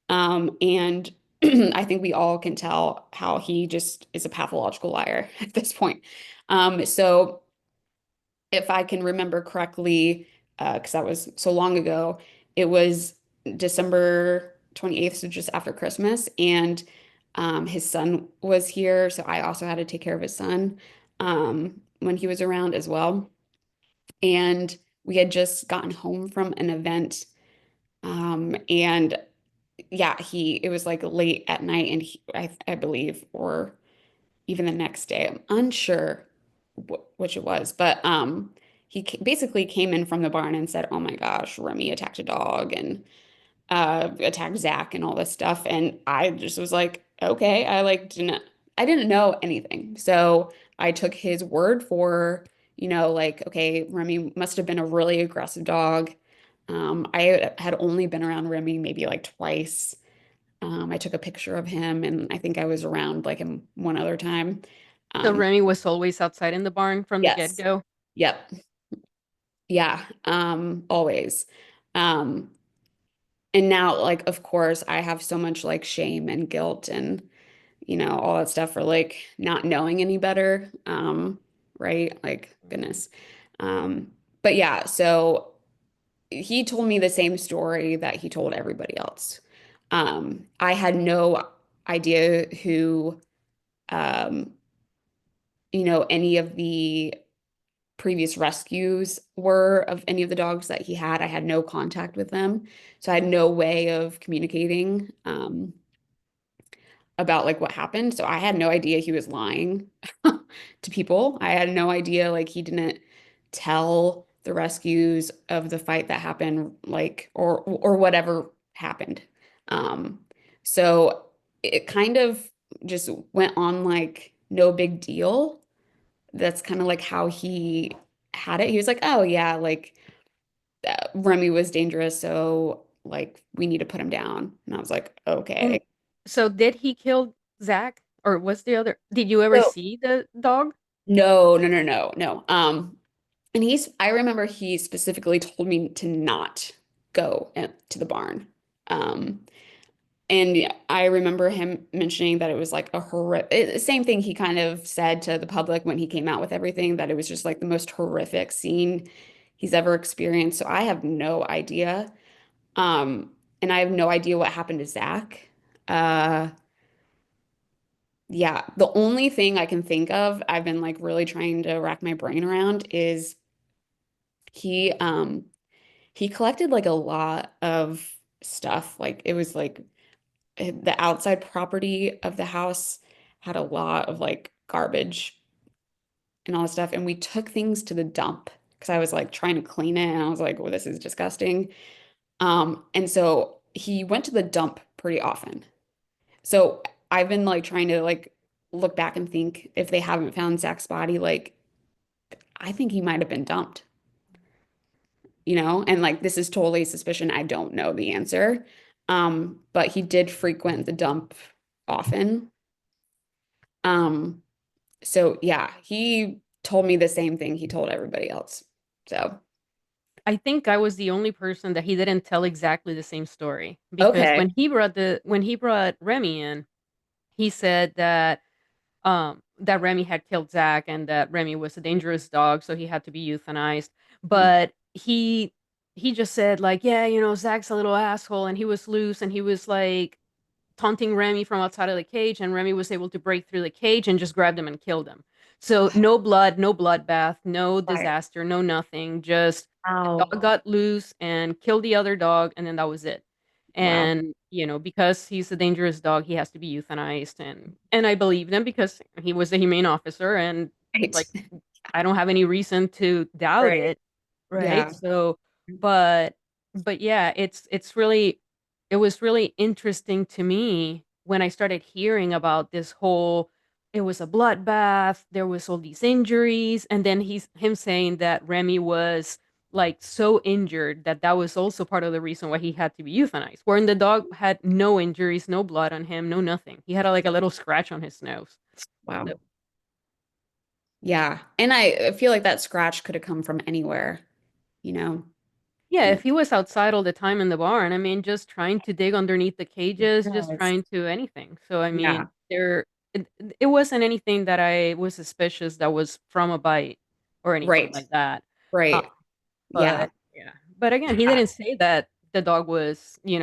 S5: And I think we all can tell how he just is a pathological liar at this point. So if I can remember correctly, because that was so long ago, it was December 28th, so just after Christmas, and his son was here, so I also had to take care of his son when he was around as well. And we had just gotten home from an event. And yeah, it was like late at night, and I believe, or even the next day, I'm unsure which it was, but he basically came in from the barn and said, "Oh my gosh, Remy attacked a dog and attacked Zach and all this stuff." And I just was like, okay, I didn't know anything. So I took his word for, like, okay, Remy must have been a really aggressive dog. I had only been around Remy maybe like twice. I took a picture of him, and I think I was around like him one other time.
S1: So
S5: Um,
S1: Remy was always outside in the barn from the
S5: yes.
S1: get-go.
S5: Yep. Yeah. Always. Um, and now, like, of course, I have so much like shame and guilt and, all that stuff for like not knowing any better. Right? Like, goodness. Um, but yeah, so he told me the same story that he told everybody else. I had no idea who, um, any of the previous rescues were of any of the dogs that he had. I had no contact with them, so I had no way of communicating about like what happened. So I had no idea he was lying to people. I had no idea like he didn't tell the rescues of the fight that happened, like or whatever happened. Um, so it kind of just went on like no big deal. That's kind of like how he had it. He was like, "Oh yeah, like Remy was dangerous, so like we need to put him down." And I was like,
S1: And
S5: "Okay."
S1: so did he kill Zach? Or what's the other? Did you ever
S5: So
S1: see the dog?
S5: no, no, no, no, no. And I remember he specifically told me to not go to the barn. Um, and yeah, I remember him mentioning that it was like a horrific, same thing he kind of said to the public when he came out with everything, that it was just like the most horrific scene he's ever experienced. So I have no idea. Um, and I have no idea what happened to Zach. Uh, yeah, the only thing I can think of, I've been like really trying to rack my brain around is he um he collected like a lot of stuff. Like it was like the outside property of the house had a lot of like garbage and all this stuff. And we took things to the dump because I was like trying to clean it and I was like, well, this is disgusting. And so he went to the dump pretty often. So I've been like trying to like look back and think if they haven't found Zach's body, like I think he might have been dumped, and like this is totally suspicion. I don't know the answer. But he did frequent the dump often. Um, so yeah, he told me the same thing he told everybody else. So,
S1: I think I was the only person that he didn't tell exactly the same story because
S5: okay.
S1: when he brought Remy in, he said that Remy had killed Zach and that Remy was a dangerous dog, so he had to be euthanized. But he just said like, yeah, Zach's a little asshole and he was loose and he was like taunting Remy from outside of the cage, and Remy was able to break through the cage and just grabbed him and killed him. So no blood, no bloodbath, no
S5: Right.
S1: disaster, no nothing. Just the
S5: Wow.
S1: dog got loose and killed the other dog, and then that was it.
S5: Wow.
S1: And because he's a dangerous dog, he has to be euthanized, and I believe him because he was a humane officer, and
S5: Right.
S1: like I don't have any reason to doubt
S5: Right.
S1: it, right?
S5: Yeah.
S1: So, but yeah, it was really interesting to me when I started hearing about this whole it was a bloodbath, there was all these injuries, and then him saying that Remy was like so injured that that was also part of the reason why he had to be euthanized. Wherein the dog had no injuries, no blood on him, no nothing. He had like a little scratch on his nose. So,
S5: Wow. Yeah. And I feel like that scratch could have come from anywhere, you know.
S1: yeah,
S5: And
S1: if he was outside all the time in the barn, I mean, just trying to dig underneath the cages, just
S5: yes.
S1: trying to anything. So, I
S5: Yeah.
S1: mean, it wasn't anything that I was suspicious that was from a bite or anything
S5: Right.
S1: like that. Uh,
S5: Right. Yeah.
S1: but yeah, but again, he didn't say that the dog was, he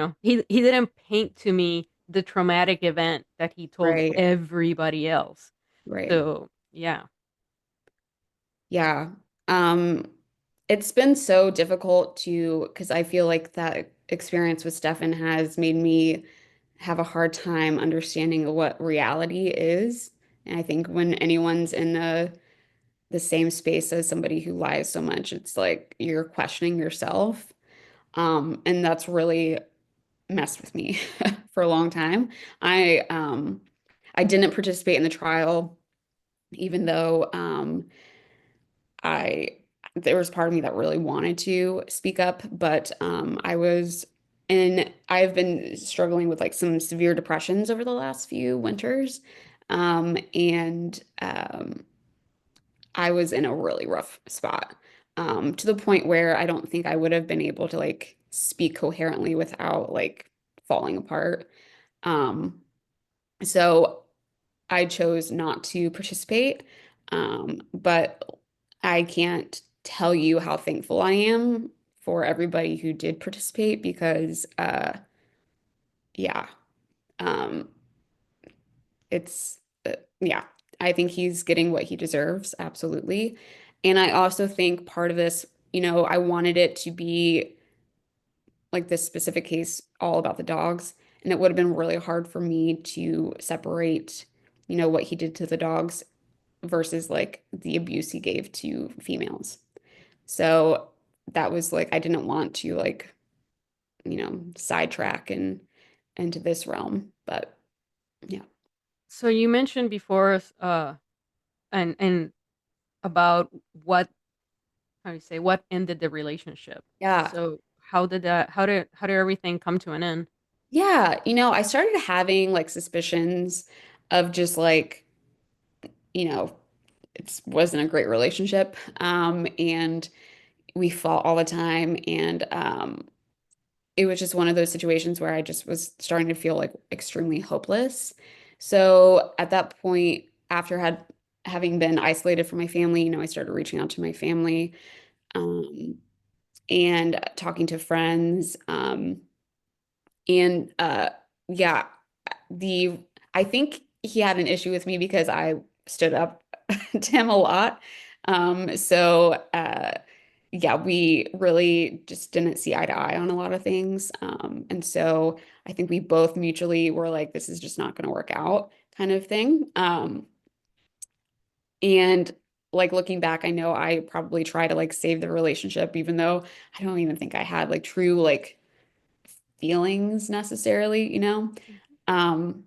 S1: didn't paint to me the traumatic event that he told
S5: Right.
S1: everybody else.
S5: Right.
S1: So, yeah.
S5: Yeah. Um, it's been so difficult because I feel like that experience with Stefan has made me have a hard time understanding what reality is. And I think when anyone's in the same space as somebody who lies so much, it's like you're questioning yourself. And that's really messed with me for a long time. I didn't participate in the trial, even though I there was part of me that really wanted to speak up, but I've been struggling with like some severe depressions over the last few winters. And I was in a really rough spot. To the point where I don't think I would have been able to like speak coherently without like falling apart. Um, so I chose not to participate. But I can't tell you how thankful I am for everybody who did participate because, yeah, um, it's yeah, I think he's getting what he deserves, absolutely. And I also think part of this, I wanted it to be like this specific case all about the dogs, and it would have been really hard for me to separate, what he did to the dogs versus like the abuse he gave to females. So that was like I didn't want to like, sidetrack and into this realm, but yeah.
S1: So you mentioned before, and about what, how do you say, what ended the relationship.
S5: Yeah.
S1: So how did everything come to an end?
S5: Yeah, I started having like suspicions of just like, you know, it wasn't a great relationship. And we fought all the time. And it was just one of those situations where I just was starting to feel like extremely hopeless. So at that point, after having been isolated from my family, I started reaching out to my family, um, and talking to friends. And yeah, the I think he had an issue with me because I stood up to him a lot. So yeah, we really just didn't see eye to eye on a lot of things. And so I think we both mutually were like, this is just not going to work out kind of thing. And like looking back, I know I probably tried to like save the relationship, even though I don't even think I had like true like feelings necessarily, Um,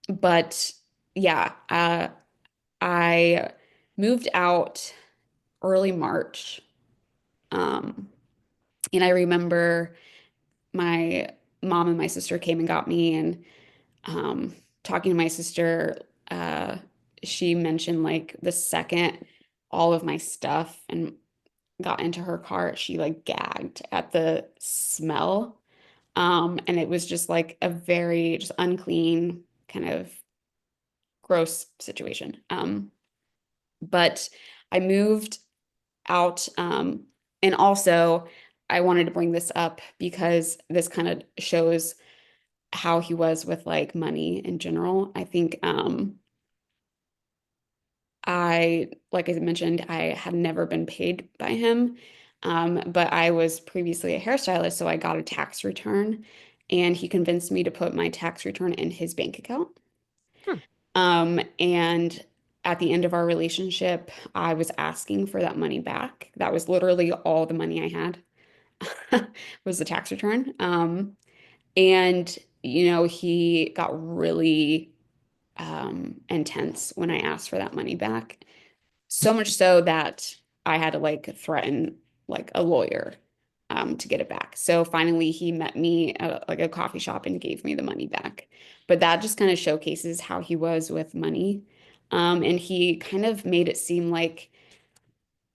S5: but yeah, I moved out early March. Um, and I remember my mom and my sister came and got me, and um, talking to my sister, she mentioned like the second all of my stuff and got into her car, she like gagged at the smell. And it was just like a very just unclean kind of gross situation. But I moved out. And also, I wanted to bring this up because this kind of shows how he was with like money in general. I think like I mentioned, I had never been paid by him. But I was previously a hairstylist, so I got a tax return, and he convinced me to put my tax return in his bank account.
S1: Hmm.
S5: And at the end of our relationship, I was asking for that money back. That was literally all the money I had was the tax return. And he got really intense when I asked for that money back. So much so that I had to like threaten like a lawyer to get it back. So finally, he met me at like a coffee shop and gave me the money back. But that just kind of showcases how he was with money. And he kind of made it seem like,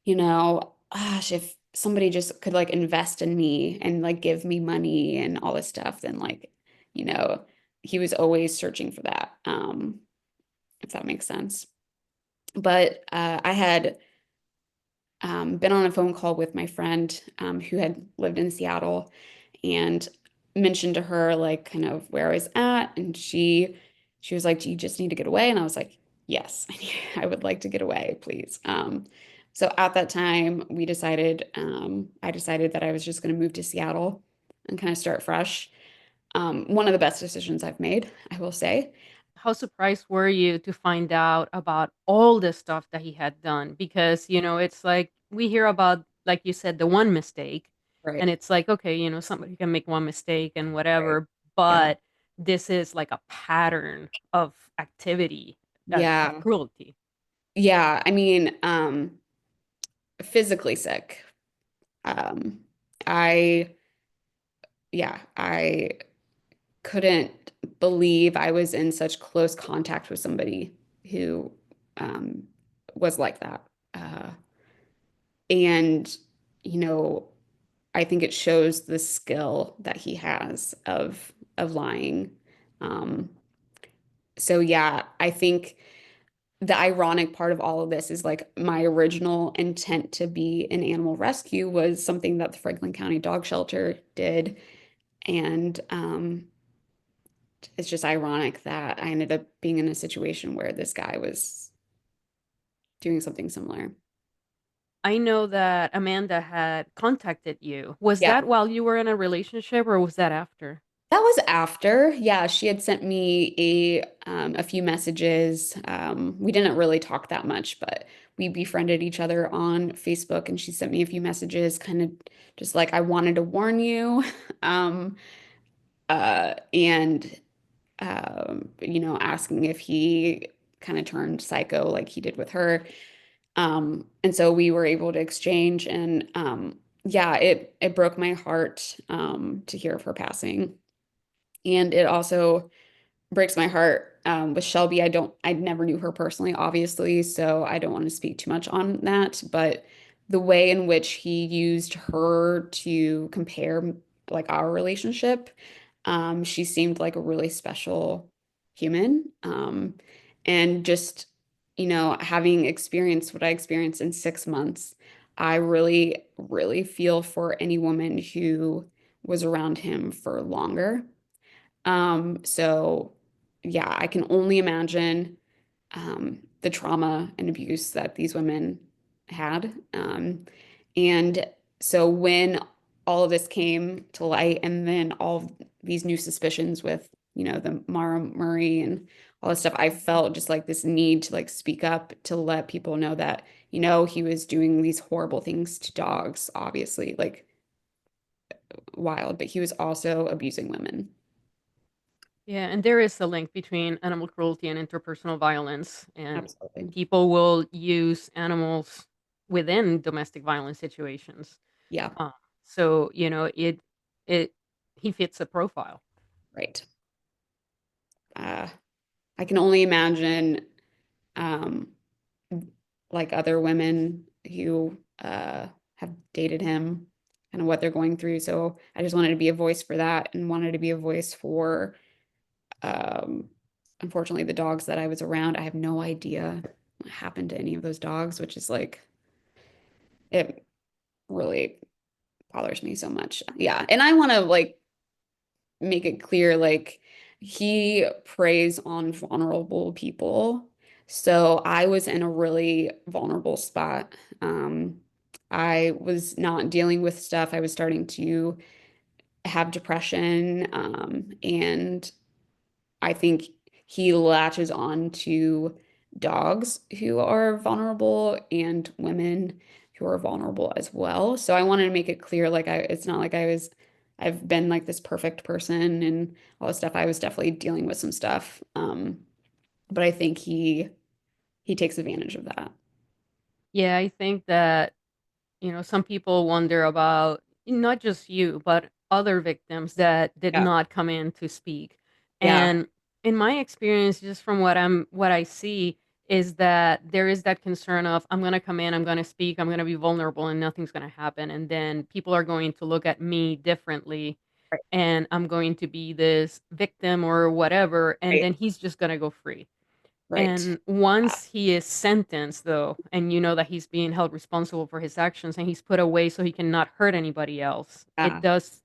S5: gosh, if somebody just could like invest in me and like give me money and all this stuff, then like, you know, he was always searching for that, if that makes sense. But I had been on a phone call with my friend who had lived in Seattle and mentioned to her like kind of where I was at, and she was like, "Do you just need to get away?" And I was like, "Yes, I would like to get away, please." So at that time, I decided that I was just going to move to Seattle and kind of start fresh. One of the best decisions I've made, I will say.
S1: How surprised were you to find out about all the stuff that he had done? Because, it's like we hear about, like you said, the one mistake,
S5: Right,
S1: and it's like, okay, somebody can make one mistake and
S5: right.
S1: whatever,
S5: Yeah.
S1: but this is like a pattern of activity, of
S5: Yeah.
S1: cruelty.
S5: Yeah. I mean, physically sick. Um, I, yeah, I couldn't believe I was in such close contact with somebody who um, was like that. And, you know, I think it shows the skill that he has of lying. Um, so yeah, I think the ironic part of all of this is like my original intent to be in animal rescue was something that the Franklin County Dog Shelter did. And it's just ironic that I ended up being in a situation where this guy was doing something similar.
S1: I know that Amanda had contacted you. Was
S5: Yeah.
S1: that while you were in a relationship or was that after?
S5: That was after. Yeah, she had sent me a few messages. We didn't really talk that much, but we befriended each other on Facebook, and she sent me a few messages, kind of just like, I wanted to warn you. Um, and asking if he kind of turned psycho like he did with her. And so we were able to exchange, and yeah, it broke my heart to hear of her passing. And it also breaks my heart with Shelby. I never knew her personally, obviously, so I don't want to speak too much on that. But the way in which he used her to compare like our relationship, she seemed like a really special human. And just, having experienced what I experienced in 6 months, I really, really feel for any woman who was around him for longer. So yeah, I can only imagine the trauma and abuse that these women had. And so when all of this came to light, and then all of these new suspicions with, the Mara Murray and all this stuff, I felt just like this need to like speak up to let people know that, he was doing these horrible things to dogs, obviously, like wild, but he was also abusing women.
S1: Yeah, and there is a link between animal cruelty and interpersonal violence, and
S5: Absolutely.
S1: people will use animals within domestic violence situations.
S5: Yeah,
S1: Uh, so, it he fits a profile.
S5: right. Uh, I can only imagine um, like other women who have dated him and what they're going through. So I just wanted to be a voice for that, and wanted to be a voice for, um, unfortunately, the dogs that I was around. I have no idea what happened to any of those dogs, which is like, it really bothers me so much. Yeah. And I want to like make it clear, like, he preys on vulnerable people. So I was in a really vulnerable spot. I was not dealing with stuff. I was starting to have depression. And I think he latches on to dogs who are vulnerable and women who are vulnerable as well. So I wanted to make it clear, like, it's not like I've been like this perfect person and all this stuff. I was definitely dealing with some stuff. But I think he takes advantage of that.
S1: Yeah, I think that some people wonder about not just you, but other victims that did
S5: Yeah.
S1: not come in to speak.
S5: Yeah.
S1: And in my experience, just from what I see, is that there is that concern of I'm gonna come in, I'm gonna speak, I'm gonna be vulnerable, and nothing's gonna happen. And then people are going to look at me differently,
S5: Right.
S1: and I'm going to be this victim or whatever, and
S5: Right.
S1: then he's just gonna go free.
S5: Right.
S1: And once he is sentenced, though, and you know that he's being held responsible for his actions and he's put away so he cannot hurt anybody else, it
S5: Yeah.
S1: does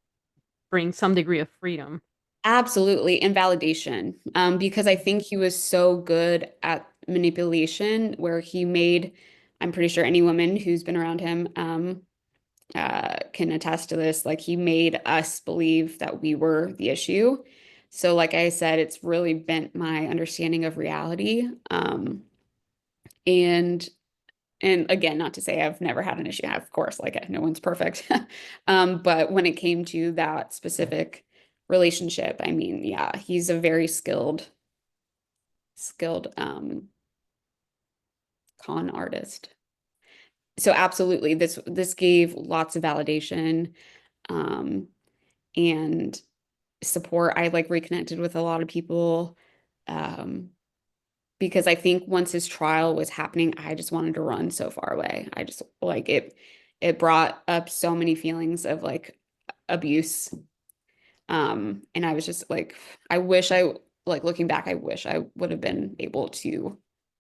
S1: bring some degree of freedom.
S5: Absolutely. And validation. Because I think he was so good at manipulation, where he made, I'm pretty sure any woman who's been around him can attest to this. Like, he made us believe that we were the issue. So, like I said, it's really bent my understanding of reality. And and again, not to say I've never had an issue. Of course, like, no one's perfect. But when it came to that specific relationship, I mean, yeah, he's a very skilled con artist. So absolutely, this gave lots of validation um and support. I like reconnected with a lot of people um because I think once his trial was happening, I just wanted to run so far away. I just like it brought up so many feelings of like abuse. And I was just like, I wish I like looking back, I wish I would have been able to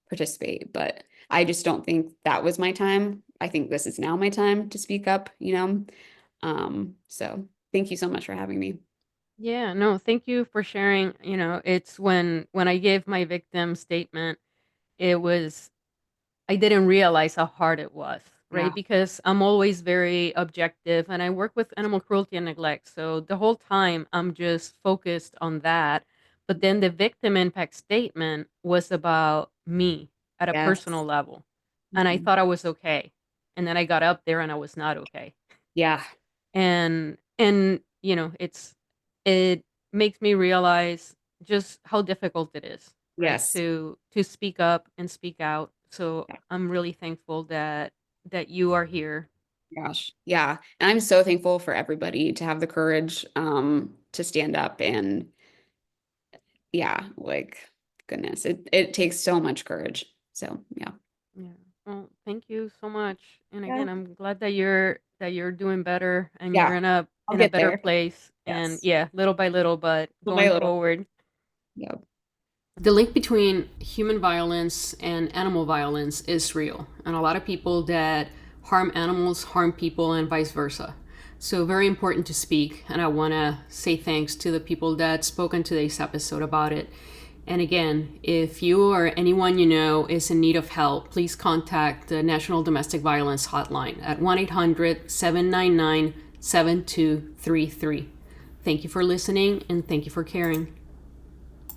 S5: participate, but I just don't think that was my time. I think this is now my time to speak up. So thank you so much for having me.
S1: Yeah, no, thank you for sharing. It's when I gave my victim statement, it was I didn't realize how hard it was, right?
S5: Yeah.
S1: Because I'm always very objective and I work with animal cruelty and neglect. So the whole time I'm just focused on that. But then the victim impact statement was about me at a
S5: Yes.
S1: personal level. And I
S5: Mhm.
S1: thought I was okay. And then I got up there and I was not okay.
S5: Yeah.
S1: And it makes me realize just how difficult it is, right?
S5: Yes.
S1: To speak up and speak out. So
S5: Yeah.
S1: I'm really thankful that you are here.
S5: Gosh. Yeah. And I'm so thankful for everybody to have the courage to stand up and yeah, like goodness. It takes so much courage. So yeah.
S1: Yeah. Well, thank you so much. And
S5: Yeah.
S1: again, I'm glad that you're doing better and you're
S5: Yeah.
S1: in a
S5: I'll
S1: in a
S5: get
S1: better
S5: there.
S1: place. And
S5: Yes.
S1: yeah, little by little, but
S5: Little by
S1: going
S5: little.
S1: forward.
S5: Yep.
S1: The link between human violence and animal violence is real, and a lot of people that harm animals harm people and vice versa. So very important to speak, and I want to say thanks to the people that spoke in today's episode about it. And again, if you or anyone you know is in need of help, please contact the National Domestic Violence Hotline at 1-800-799-7233. Thank you for listening and thank you for caring.